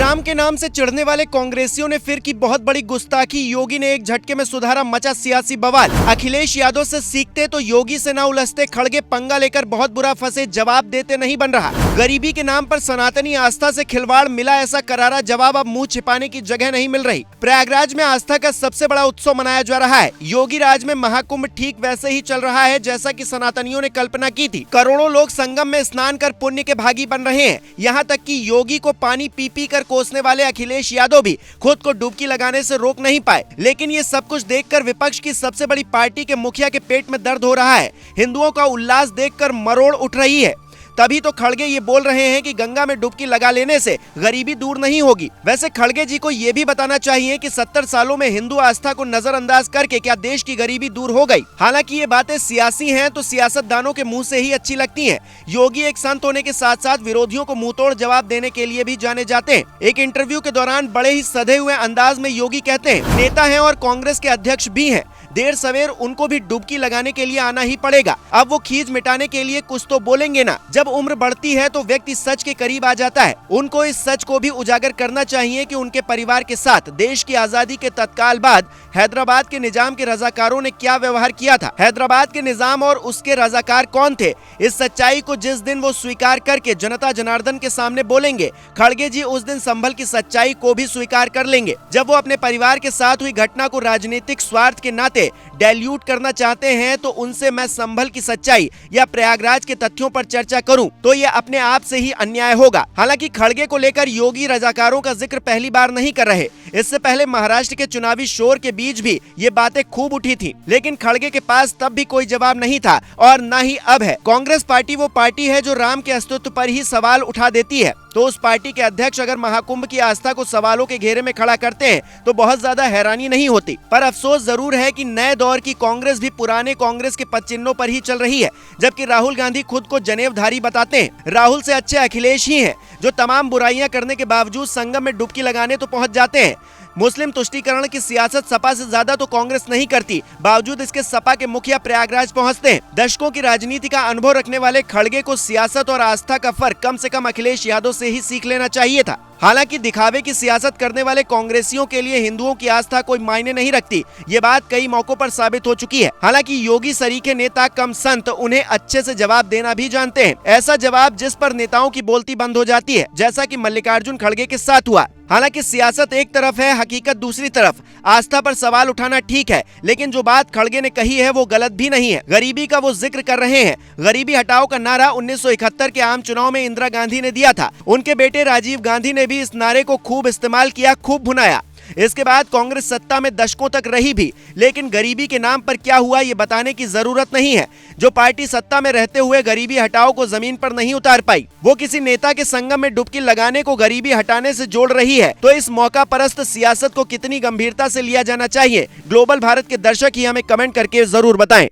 राम के नाम से चिढ़ने वाले कांग्रेसियों ने फिर की बहुत बड़ी गुस्ताखी। योगी ने एक झटके में सुधारा मचा सियासी बवाल। अखिलेश यादव से सीखते तो योगी से ना उलझते, खड़गे पंगा लेकर बहुत बुरा फंसे, जवाब देते नहीं बन रहा। गरीबी के नाम पर सनातनी आस्था से खिलवाड़, मिला ऐसा करारा जवाब, अब मुंह छिपाने की जगह नहीं मिल रही। प्रयागराज में आस्था का सबसे बड़ा उत्सव मनाया जा रहा है। योगी राज में महाकुंभ ठीक वैसे ही चल रहा है जैसा कि सनातनियों ने कल्पना की थी। करोड़ों लोग संगम में स्नान कर पुण्य के भागी बन रहे हैं। यहाँ तक कि योगी को पानी पी पी कर कोसने वाले अखिलेश यादव भी खुद को डुबकी लगाने से रोक नहीं पाए। लेकिन ये सब कुछ देखकर विपक्ष की सबसे बड़ी पार्टी के मुखिया के पेट में दर्द हो रहा है। हिंदुओं का उल्लास देखकर मरोड़ उठ रही है। तभी तो खड़गे ये बोल रहे हैं कि गंगा में डुबकी लगा लेने से गरीबी दूर नहीं होगी। वैसे खड़गे जी को ये भी बताना चाहिए कि 70 सालों में हिंदू आस्था को नजरअंदाज करके क्या देश की गरीबी दूर हो गई। हालांकि ये बातें सियासी हैं तो सियासतदानों के मुंह से ही अच्छी लगती हैं। योगी एक संत होने के साथ साथ विरोधियों को मुंहतोड़ जवाब देने के लिए भी जाने जाते हैं। एक इंटरव्यू के दौरान बड़े ही सधे हुए अंदाज में योगी कहते हैं, नेता हैं और कांग्रेस के अध्यक्ष भी हैं, देर सवेर उनको भी डुबकी लगाने के लिए आना ही पड़ेगा। अब वो खींच मिटाने के लिए कुछ तो बोलेंगे ना। जब उम्र बढ़ती है तो व्यक्ति सच के करीब आ जाता है। उनको इस सच को भी उजागर करना चाहिए कि उनके परिवार के साथ देश की आजादी के तत्काल बाद हैदराबाद के निजाम के रजाकारों ने क्या व्यवहार किया था। हैदराबाद के निजाम और उसके रजाकार कौन थे, इस सच्चाई को जिस दिन वो स्वीकार करके जनता जनार्दन के सामने बोलेंगे, खड़गे जी उस दिन संभल की सच्चाई को भी स्वीकार कर लेंगे। जब वो अपने परिवार के साथ हुई घटना को राजनीतिक स्वार्थ के नाते डाइल्यूट करना चाहते हैं तो उनसे मैं संभल की सच्चाई या प्रयागराज के तथ्यों पर चर्चा करूं तो ये अपने आप से ही अन्याय होगा। हालांकि खड़गे को लेकर योगी रजाकारों का जिक्र पहली बार नहीं कर रहे। इससे पहले महाराष्ट्र के चुनावी शोर के बीच भी ये बातें खूब उठी थी, लेकिन खड़गे के पास तब भी कोई जवाब नहीं था और न ही अब है। कांग्रेस पार्टी वो पार्टी है जो राम के अस्तित्व पर ही सवाल उठा देती है, तो उस पार्टी के अध्यक्ष अगर महाकुंभ की आस्था को सवालों के घेरे में खड़ा करते हैं तो बहुत ज्यादा हैरानी नहीं होती। पर अफसोस जरूर है कि नए दौर की कांग्रेस भी पुराने कांग्रेस के पदचिन्हों पर ही चल रही है, जबकि राहुल गांधी खुद को जनेवधारी बताते हैं। राहुल से अच्छे अखिलेश ही हैं, जो तमाम बुराइयां करने के बावजूद संगम में डुबकी लगाने तो पहुंच जाते हैं। मुस्लिम तुष्टीकरण की सियासत सपा से ज्यादा तो कांग्रेस नहीं करती, बावजूद इसके सपा के मुखिया प्रयागराज पहुंचते हैं। दशकों की राजनीति का अनुभव रखने वाले खड़गे को सियासत और आस्था का फर्क कम से कम अखिलेश यादव से ही सीख लेना चाहिए था। हालांकि दिखावे की सियासत करने वाले कांग्रेसियों के लिए हिंदुओं की आस्था कोई मायने नहीं रखती, ये बात कई मौकों पर साबित हो चुकी है। हालांकि योगी सरीखे नेता कम संत उन्हें अच्छे से जवाब देना भी जानते हैं, ऐसा जवाब जिस पर नेताओं की बोलती बंद हो जाती है, जैसा कि मल्लिकार्जुन खड़गे के साथ हुआ। हालांकि सियासत एक तरफ है, हकीकत दूसरी तरफ। आस्था पर सवाल उठाना ठीक है, लेकिन जो बात खड़गे ने कही है वो गलत भी नहीं है। गरीबी का वो जिक्र कर रहे हैं। गरीबी हटाओ का नारा 1971 के आम चुनाव में इंदिरा गांधी ने दिया था। उनके बेटे राजीव गांधी ने भी इस नारे को खूब इस्तेमाल किया, खूब भुनाया। इसके बाद कांग्रेस सत्ता में दशकों तक रही भी, लेकिन गरीबी के नाम पर क्या हुआ ये बताने की जरूरत नहीं है। जो पार्टी सत्ता में रहते हुए गरीबी हटाओ को जमीन पर नहीं उतार पाई, वो किसी नेता के संगम में डुबकी लगाने को गरीबी हटाने से जोड़ रही है, तो इस मौका परस्त सियासत को कितनी गंभीरता से लिया जाना चाहिए, ग्लोबल भारत के दर्शक ही हमें कमेंट करके जरूर बताएं।